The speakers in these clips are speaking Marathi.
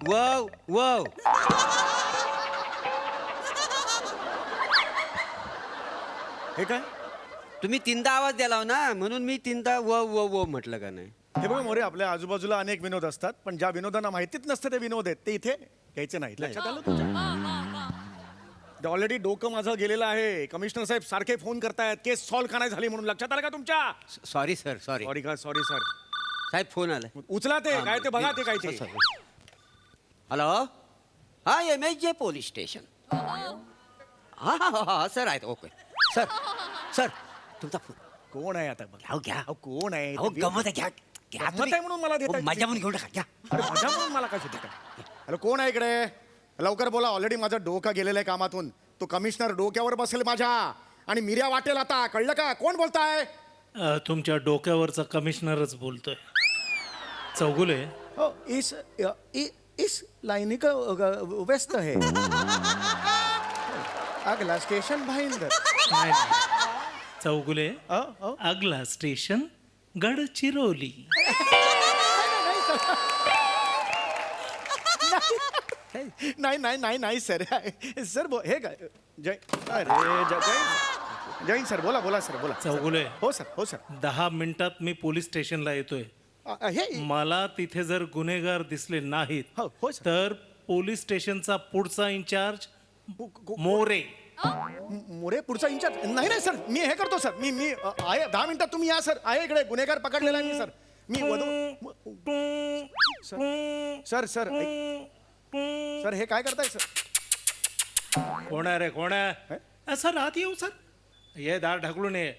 वव वव. हे काय? तुम्ही तीनदा आवाज द्याला ना, म्हणून मी तीनदा वव वव वव म्हटलं का नाही. हे बघा मोरे, आपल्या आजूबाजूला अनेक विनोद असतात, पण ज्या विनोदांना माहितीच नसतं ते विनोद आहेत ते इथे घ्यायचे नाहीत. लक्षात आलं तुमच्या? ऑलरेडी डोकं माझं गेलेलं आहे. कमिशनर साहेब सारखे फोन करतायत, केस सॉल्व्ह का नाही झाली म्हणून. लक्षात आलं का तुमच्या? Sorry sir, sorry. सॉरी का? Sorry sir. साहेब फोन आलाय. उचला ते, काय ते बघा ते काय ते. हॅलो, हा MSJ पोलीस स्टेशन. हा हा हा सर आहेत. Okay sir. सर तुमचा फोन. कोण आहे आता बघा? अहो घ्या. अहो, कोण आहे? अहो गमत आहे, घ्या घ्या गंमत आहे म्हणून मला देताय? मजा म्हणून घेऊन टाका, घ्या. अरे मजा म्हणून मला काय सुद्धा? हॅलो, कोण आहे इकडे? लवकर बोला. ऑलरेडी माझं डोकं गेलेलं आहे कामातून. तो कमिशनर डोक्यावर बसेल माझ्या आणि मिऱ्या वाटेल आता. कळलं का? कोण बोलताय? तुमच्या डोक्यावरचा कमिशनरच बोलतोय. चौगुले. हो, इस लाईनी का व्यस्त है. अगला स्टेशन भाईंदर. नाही चौगुले. अगला स्टेशन गडचिरोली. नाही नाही नाही नाही सर. सर हे काय? जय जैन सर, बोला बोला सर, बोला. चौगुले. हो सर, हो सर. 10 मिनिटात मी पोलीस स्टेशनला येतोय. हे मला तिथे जर गुन्हेगार दिसले नाहीत हो हो सर. तर पोलीस स्टेशनचा पुढचा इन्चार्ज मोरे. मोरे पुढचा इंचार्ज? नाही नाही सर, मी हे करतो सर. मी आहे. 10 मिनिटात तुम्ही या सर. आहे इकडे गुन्हेगार पकडलेला आहे मी सर. मी सर सर सर हे काय करताय सर? कोण आहे रे? कोण आहे? सर आत येऊ सर. ये दार ढकलून ये.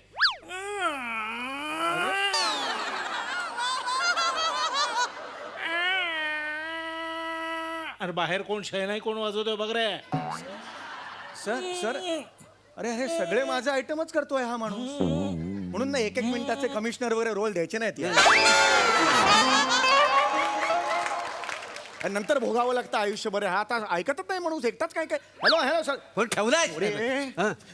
अरे बाहेर कोण शहनाई कोण वाजवतोय बघ रे. सर सर अरे हे सगळे माझे आयटमच करतोय हा माणूस. म्हणून ना 1-1 मिनिटाचे कमिशनर वगैरे रोल द्यायचे नाहीत. आणि नंतर भोगावं लागतं आयुष्यभर. हा आता ऐकतच नाही माणूस. एकटाच काय काय. Hello hello sir. फोन ठेवलाय.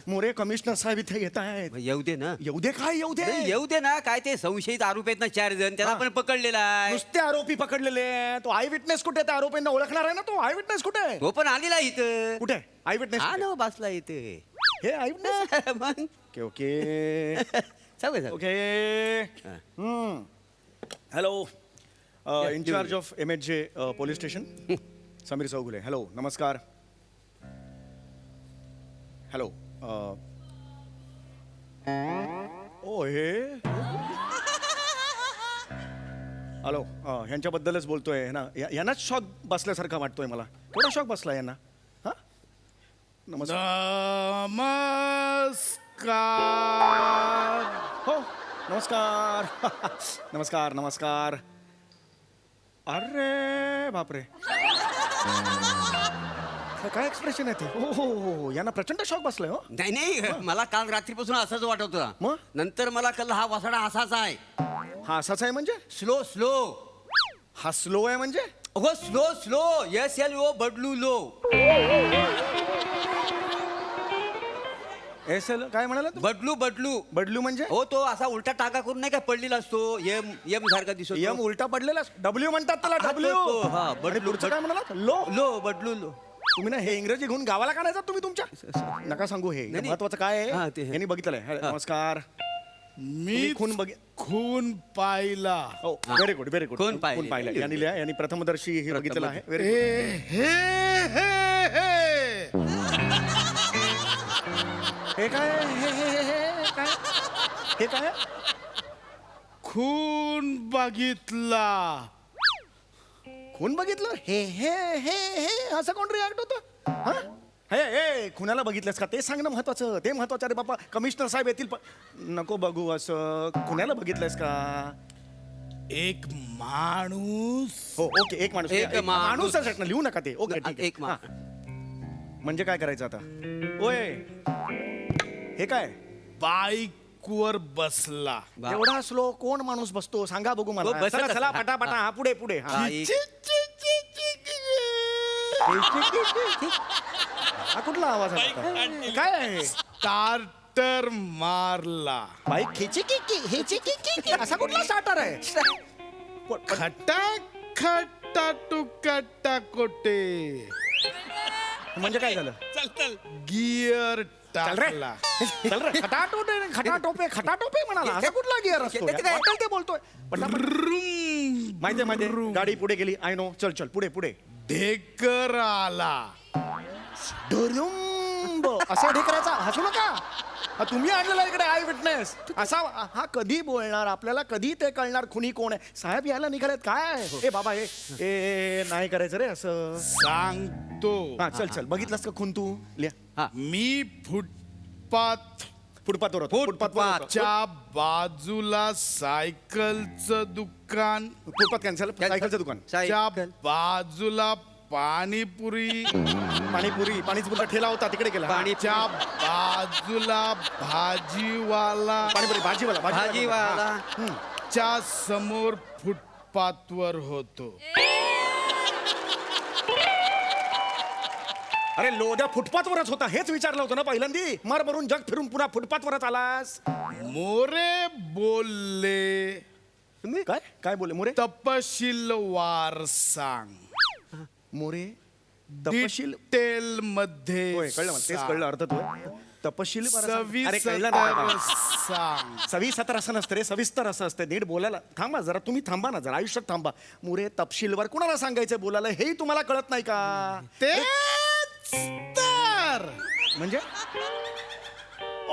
मोरे कमिशनर साहेब इथे येत आहेत. येऊ दे ना. येऊ दे काय? येऊ दे. येऊ दे ना. काय ते संशयित आरोपी आहेत ना 4 जण, त्याला आपण पकडलेला आहे. नुसते आरोपी पकडलेले आहे. तो आय विटनेस कुठे? त्या आरोपींना ओळखणार आहे ना तो? आय विटनेस कुठे आहे? तो पण आलेला इथं. कुठे आय विटनेस? हा ना, बसला इथे. हे आय विटनेस. मग ओके ओके सगळे okay. Hello, in charge of MSJ police station Sameer Chougule. Hello, नमस्कार. हॅलो. ओ हे हॅलो, ह्यांच्याबद्दलच बोलतोय ना. यांनाच शॉक बसल्यासारखा वाटतोय मला. थोडा शॉक बसला यांना. हा नमस्कार. हो नमस्कार. नमस्कार नमस्कार. अरे बापरे, काय एक्सप्रेशन आहे ते? हो हो हो, यांना प्रचंड शॉक बसलाय. हो नाही नाही, मला काल रात्रीपासून असंच वाटत होतं. मग? नंतर मला कळलं हा वासडा असाच आहे. हा असाच आहे म्हणजे? Slow slow. हा स्लो आहे म्हणजे? हो स्लो स्लो. SLO बदलू लो. SL काय म्हणाला तू? बदलू बदलू. बदलू म्हणजे? हो, तो असा उलटा टाका करून नाही का पडलेला असतो. यम सारखा दिसतो. यम उलटा पडलेला. W म्हणतात त्याला. W. हा आणि बदलू. पुढचं काय म्हणाला? लो. लो बदलू लो. तुम्ही ना हे इंग्रजी घेऊन गावाला का नाही जात तुम्ही तुमच्या? नका सांगू. हे नाही. महत्वाचं काय हा, आहे ते. यांनी बघितलंय. नमस्कार. मी खून खून पाहिला. हो व्हेरी गुड व्हेरी गुड. खून पाहिलं. पाहिलं यांनी लिहा. यांनी प्रथमदर्शी हे बघितलेलं आहे. व्हेरी हे हे हे हे काय? हे काय? हे काय? खून बघितला. खून बघितलं? हे हे हे हे असं कोण रिॲक्ट होतं? हा हे हे खुनाला बघितलंस का ते सांगणं महत्वाचं. ते महत्वाचं. अरे बापा, कमिशनर साहेब येतील. नको बघू असं. खुनाला बघितलंस का? एक माणूस. हो ओके. एक माणूस. एक माणूस. माणूस लिहू नका ते. ओके ठीक आहे. एक मा. म्हणजे काय करायचं आता? ओय हे काय? बाईकवर बसला. बा- एवढा स्लो कोण माणूस बसतो सांगा बघू तो मला. बसत चला चला असतो. पटापटा. हा पुढे पुढे. हा हा, ची, एक. ची, ची, ची, ची. हा कुठला आवाज आहे? काय आहे? स्टार्टर मारला. बाईक खेची की हेची की असा कुठला स्टार्टर आहे? खटाखट टाटू कटाकोटे म्हणजे काय झालं? गिअर चल रे टाकला चल रे खटाटोपे म्हणाला. असा कुठला गिअर असतो? त्याचं काय? वाटेल ते बोलतोय. पटापट. माहितीये गाडी पुढे गेली. I know. चल चल पुढे पुढे. ढेकर आला धुरुंब असा ढेकराचा. हसू नका. हा तुम्ही आणलेला इकडे आय विटनेस. असा हा कधी बोलणार? आपल्याला कधी ते कळणार खुनी कोण आहे? साहेब यायला निघालेत काय? ए बाबा ए नाही करायचं रे असं. सांगतो हा चल चल. बघितलंस का खून तू? लिहा. मी फुटपाथ फुटपाथवर च्या बाजूला सायकलचं दुकान फुटपाथ कॅन्सल. सायकलचं दुकान. च्या सायकल. बाजूला पाणीपुरी पाणीचा पुढचा ठेला होता तिकडे गेला. च्या बाजूला भाजीवाला पाणीपुरी भाजीवाला भाजीवाला. च्या समोर फुटपाथवर होतो अरे लोद्या फुटपाथवरच होता. हेच विचारलं होतं ना पहिल्यांदी. मरून जग फिरून पुन्हा फुटपाथवरच आलास. मोरे बोलले काय काय बोले मोरे? तपशीलवार सांग मोरे तपशील. डिटेल मध्ये होय कळलं मला. तेच कळलं अर्थ तो तपशील. अरे कळलं सविस्तर ना. सांग सविस्तर असं नसतं रे. सविस्तर असं असतं. नीट बोलायला थांबा जरा. तुम्ही थांबा ना जरा. आयुष्यात थांबा. मोरे तपशीलवार कुणाला सांगायचं बोलायला हेही तुम्हाला कळत नाही का? तेच तर म्हणजे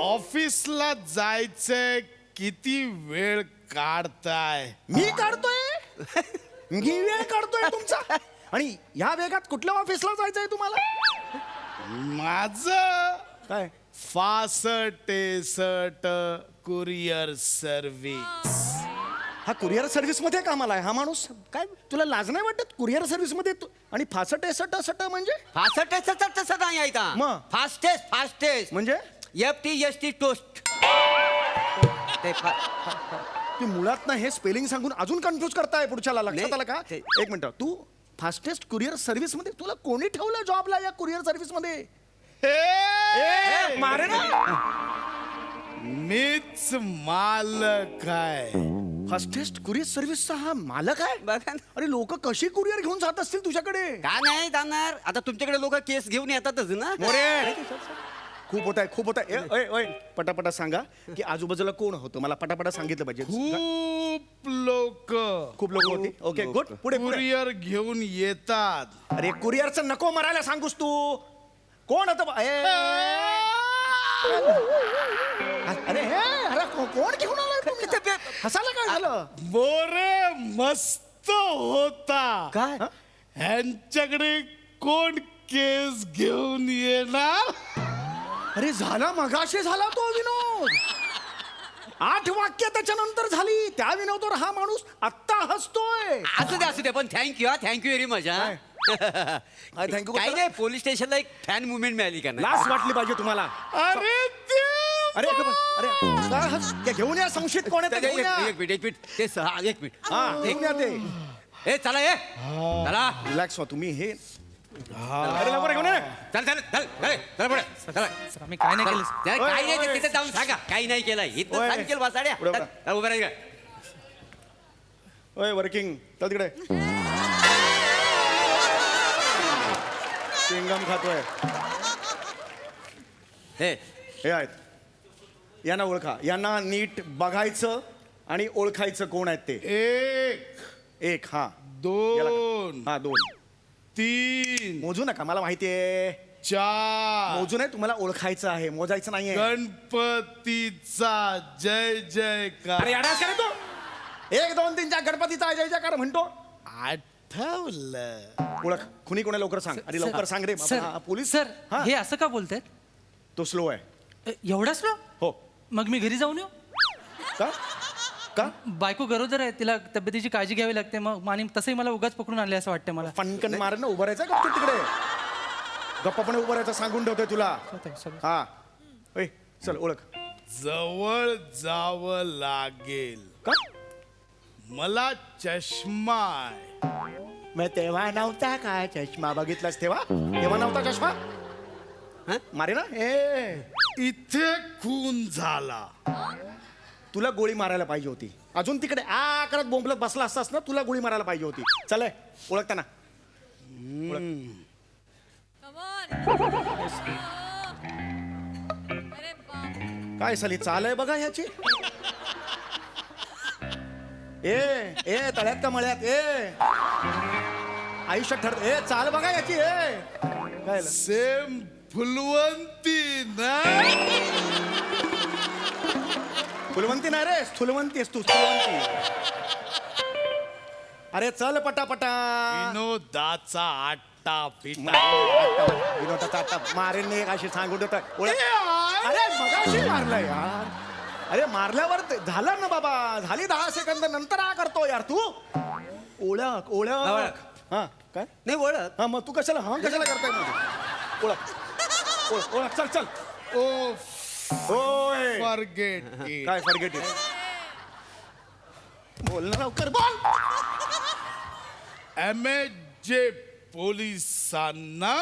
ऑफिसला जायचंय किती वेळ काढताय मी काढतोय. मी वेळ काढतोय तुमचा. आणि ह्या वेगात कुठल्या ऑफिसला जायचंय तुम्हाला? माझ काय फास्ट कुरिअर सर्व्हिस हा कुरिअर सर्व्हिस मध्ये कामाला आहे हा माणूस? काय तुला लाज नाही वाटत? कुरिअर सर्व्हिस मध्ये आणि फासट सट म्हणजे फास्ट तसं नाही आहे का? मग? फास्टेस्ट म्हणजे FTST टोस्ट. ते तू मुळात ना हे स्पेलिंग सांगून अजून कन्फ्युज करताय पुढच्याला. लक्षात नाही, आलं का? ते- एक मिनिट. तू फास्टेस्ट कुरिअर सर्व्हिस मध्ये तुला कोणी ठेवलं जॉबला या कुरिअर सर्व्हिस मध्ये? मारे ना. मीच मालक आहे फास्टेस्ट कुरिअर सर्व्हिसचा हा मालक आहे? बघा ना. अरे लोक कशी कुरिअर घेऊन जात असतील तुझ्याकडे? का नाही जाणार? आता तुमच्याकडे लोक केस घेऊन येतातच ना. मोरे खूप होत आहे. पटापटा सांगा की आजूबाजूला कोण होतं. मला पटापटा सांगितलं पाहिजे. खूप लोक होती. Okay good. पुढे पुढे. कुरिअर घेऊन येतात अरे कुरिअरचं नको मरायला सांगूस तू. कोण होतं अरे कोण घेऊन आलाय तुम्ही? हसायला काय झालं? मोरे मस्त होता काय? ह्यांच्याकडे कोण केस घेऊन येणार अरे झाला मगाशी झाला तो विनोद. 8 वाक्य त्याच्यानंतर झाली. त्या विनोदावर हा माणूस आत्ता हसतोय. असू दे पण थँक्यू व्हेरी मच. थँक्यू. काही नाही, पोलीस स्टेशनला एक फॅन मुवमेंट मिळाली का नाही? लाच वाटली पाहिजे तुम्हाला. अरे देव! अरे अरे काय ते घेऊन या. संशयित कोण आहे ते घेऊन या. एक मिनिट ते एक मिनिट. हा घेऊन या ते. चला चला रिलॅक्स व्हा तुम्ही. हे अरे लवकर घेऊन ये. चल पुढे चला. आम्ही काय नाही केलं काही नाही ते तिथे जाऊन सांगा काही नाही केलं. इथं ओय. सांगेल वासाड्या. पुढे बघा. चल, उभं राहा. ओय वर्किंग चल तिकडे. चिंगम खातोय. हे आहेत. यांना ओळखा. यांना नीट बघायचं आणि ओळखायचं कोण आहेत ते. एक हा 2 हा 2 3 मोजू नका. मला माहितीये 4 मोजू नाही. तुम्हाला ओळखायचं आहे. मोजायचं नाहीये. गणपतीचा जय जयकार अरे अडास का रे तू? 1 2 3 4 गणपतीचा जय जयकार म्हणतो. आठवलं ओळख. खुनी कोणा लवकर सांग. अरे लवकर सांग रे सर बाबा. पोलीस सर हा? हे असं का बोलतायत? तो स्लो आहे. एवढाच ना? हो. मग मी घरी जाऊन येऊ? का का बायको गरोदर आहे, तिला तब्येतीची काळजी घ्यावी लागते. मग आणि तसंही मला उगाच पकडून आणले असं वाटतं मला. फणकन मार ना. उभं राहायचं का तू तिकडे? गप्पापणे उभं राहायचं सांगून ठेवतोय तुला. Sorry. हा ओय चल ओळख. जवळ जावं लागेल का मला चष्मा आहे. मग तेव्हा नव्हता का चष्मा? बघितलास तेव्हा? तेव्हा नव्हता चष्मा? मारे ना. इथे खून झाला तुला गोळी मारायला पाहिजे होती. अजून तिकडे आ करत बोंबलत बसला असतास ना, तुला गोळी मारायला पाहिजे होती. चल ओळखताना काय साली चाल आहे बघा ह्याची. ए तळ्यात का मळ्यात आयुष्यात ठरत चाल बघा याची काय सेम फुलवंती ना. फुलवंती नाही रे, स्थूलवंती आहेस तू, स्थूलवंती. अरे चल पटापटा. विनोदाचा आट्टा पिटा. विनोदाचा आता मारेन नाही अशी सांगून देत. अरे मगाशी मारलं यार. अरे मारल्यावर झालं ना बाबा, झाली 10 सेकंद नंतर करतो यार तू. ओळख ओळख. हा काय नाही ओळख. हा मग तू कशाला करताय मध्ये. ओळख चल चल. ओ होय फॉरगेट काय फॉरगेट इट. बोल ना लवकर बोल. जे पोलिसांना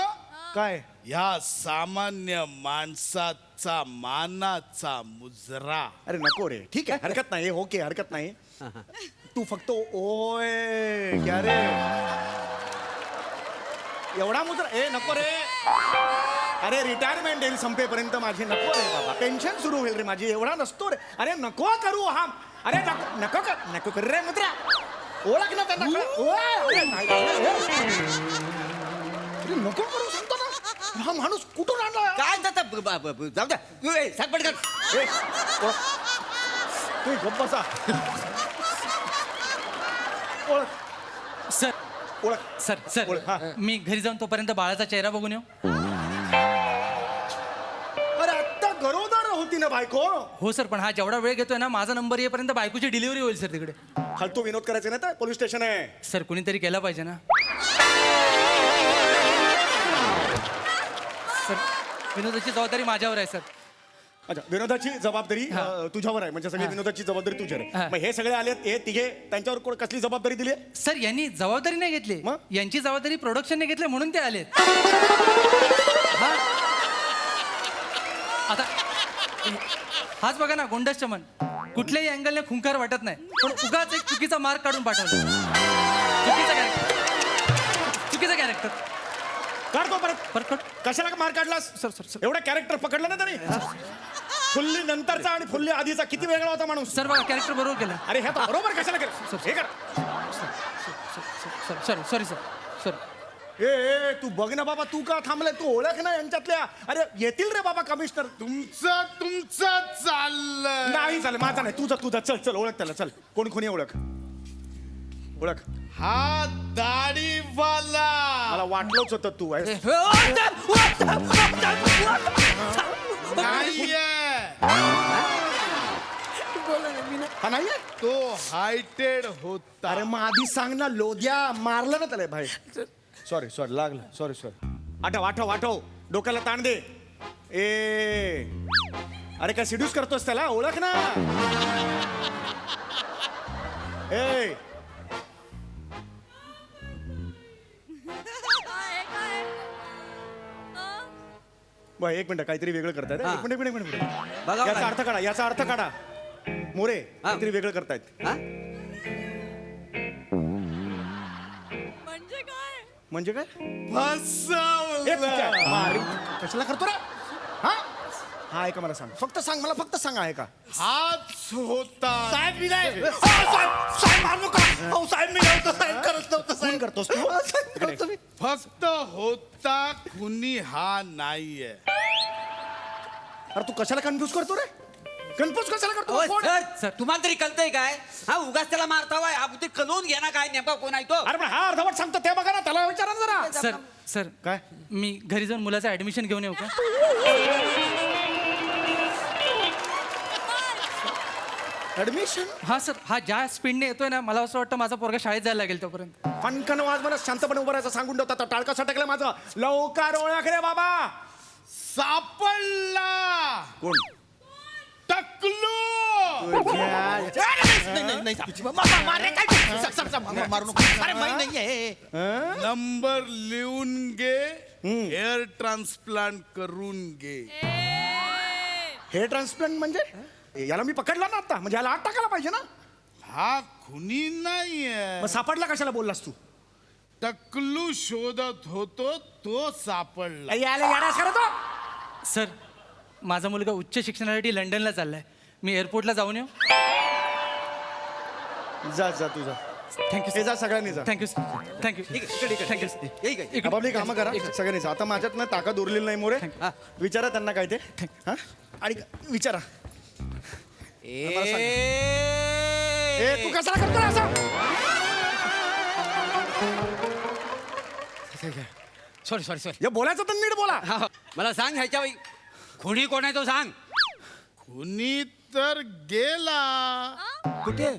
काय ह्या सामान्य माणसाचा मानाचा मुजरा. अरे नको रे, ठीक आहे हरकत नाही. ओके हरकत नाही. तू फक्त ओय क्या रे एवढा मुद्रा नको रे. अरे रिटायरमेंट येईल संपेपर्यंत माझी. नको रे बाबा, पेन्शन सुरू होईल रे माझी. एवढा नसतो रे. अरे नको करू हा. अरे नको कर रे मुद्रा. ओळख ना त्यांना. नको करू सांगतो ना. हा माणूस कुठून आणला. काय जाऊ द्या सांग पटकन. तुम्ही गप्प बसा. ओळख सर ओळख सर बोल, हा. सर मी घरी जाऊन तोपर्यंत बाळाचा चेहरा बघून येऊ. अरे आत्ता गरोदर होती ना बायको. हो सर, पण हा जेवढा वेळ घेतोय ना, माझा नंबर येईपर्यंत बायकोची डिलिव्हरी होईल सर तिकडे. फालतू विनोद करायचे ना, तर पोलीस स्टेशन आहे. सर कुणीतरी केला पाहिजे ना. सर विनोदाची जबाबदारी माझ्यावर आहे सर. अच्छा विनोदाची जबाबदारी तुझ्यावर आहे. म्हणजे सगळी विनोदाची जबाबदारी तुझ्यावर आहे. हा. मग हे सगळे आलेत, हे तिघे, त्यांच्यावर कसली जबाबदारी दिली आहे? सर यांनी जबाबदारी नाही घेतली, मग? यांची जबाबदारी प्रोडक्शनने घेतली म्हणून ते आलेत. हा. आता हाच बघा ना गोंडस चमन, कुठल्याही अँगलने खुंखार वाटत नाही, पण उगाच एक चुकीचा मार्क काढून पाठवला. चुकीचा कॅरेक्टर काढतो परत. परत कशाला मार काढलास? सर सर सर एवढा कॅरेक्टर पकडला ना तरी. फुल्ली नंतरचा आणि फुल्ली आधीचा किती वेगळा होता माणूस. सर बघा कॅरेक्टर बरोबर केलं. अरे हे तर बरोबर कशाला केलं. हे कर. Sir sorry sir sir. ए तू बघ ना बाबा, तू का थांबलाय. तू ओळख ना यांच्यातल्या. अरे येतील रे बाबा कमिशनर. तुमचं चाललंय. नाही चालेल, माझा नाही, तुझा चल चल ओळख त्याला. चल कोण कोणी ओळख. ओळख. हा दाढीवाला. मला वाटलंच होतं तू आहेस. नाहीये. हा नाहीये. तो हायटेड होता. अरे मग आधी सांग ना. लोद्या मारलं ना त्याला भाई. सॉरी लागलं. सॉरी आठव डोक्याला ताण दे. अरे काय सिड्यूस करतोस त्याला. ओळख ना. एक मिनिट काहीतरी वेगळं करतायत. एक मिनिट बघा याचा अर्थ काढा. याचा अर्थ काढा. मोरे काहीतरी वेगळं करतायत. हा? म्हणजे काय. फसवलं. कशाला करतो रे. हा आहे का मला सांग. फक्त सांग मला. फक्त सांग आहे का. हाच होता. फोन करतोस तू. फक्त होता, कुणी हा नाहीये. अरे तू कशाला कन्फ्यूज करतो रे. कन्फ्यूज कशाला करतो. ओ, कोण? सर तुम्हाला तरी कळतंय काय. हा उगाच त्याला मारतावाय. ते कळवून घ्या ना काय नेमका कोण आहे तो. अरे पण हा अर्धवट सांगतो ते बघा ना. त्याला विचारा ना जरा. सर सर काय. मी घरी जाऊन मुलाचं ऍडमिशन घेऊन येऊ का. ऍडमिशन. हा सर, हा ज्या स्पीडने येतोय ना, मला असं वाटतं माझा पोरगा शाळेत जायला लागेल तोपर्यंत. फणकन वाज मला शांतपणे उभं राहायचं सांगून ठेवता. आता टाळका सटकलं माझं. लवकर ओळख रे बाबा. सापडला. कोण. टकलू. नंबर लिहून घे. हेअर ट्रान्सप्लांट करून घे. हेअर ट्रान्सप्लांट म्हणजे. याला मी पकडला ना आता, म्हणजे याला आत टाकायला पाहिजे ना. हा खुनी नाहीये. मग सापडला कशाला बोललास तू? टकलू शोधत होतो, तो सापडला. याला येडास करतो. सर माझा मुलगा उच्च शिक्षणासाठी लंडनला चाललाय. मी एअरपोर्टला जाऊन येऊ. जा जा तू जा. थँक्यू हे जा सगळ्यांनी जा. Thank you thank you thank you. आपापली कामं करा सगळ्यांनी जा. आता माझ्यात ना ताकद उरलेली नाही मोरे. हा. विचारा त्यांना काय ते. हा आणि विचारा. ए तू कशाला करतो असं? सॉरी हे बोलायचं तर नीट बोला. मला सांग ह्याच्या खुणी कोण आहे तो सांग. खुनी तर गेला. कुठे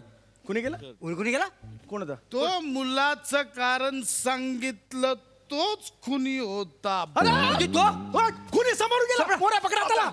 कुणी गेला? कुणी गेला? कोण होता? तो मुलाचं कारण सांगितलं, तोच खुनी होता. अरे, तो कुणी समोर गेला. मोरे पकडा त्याला.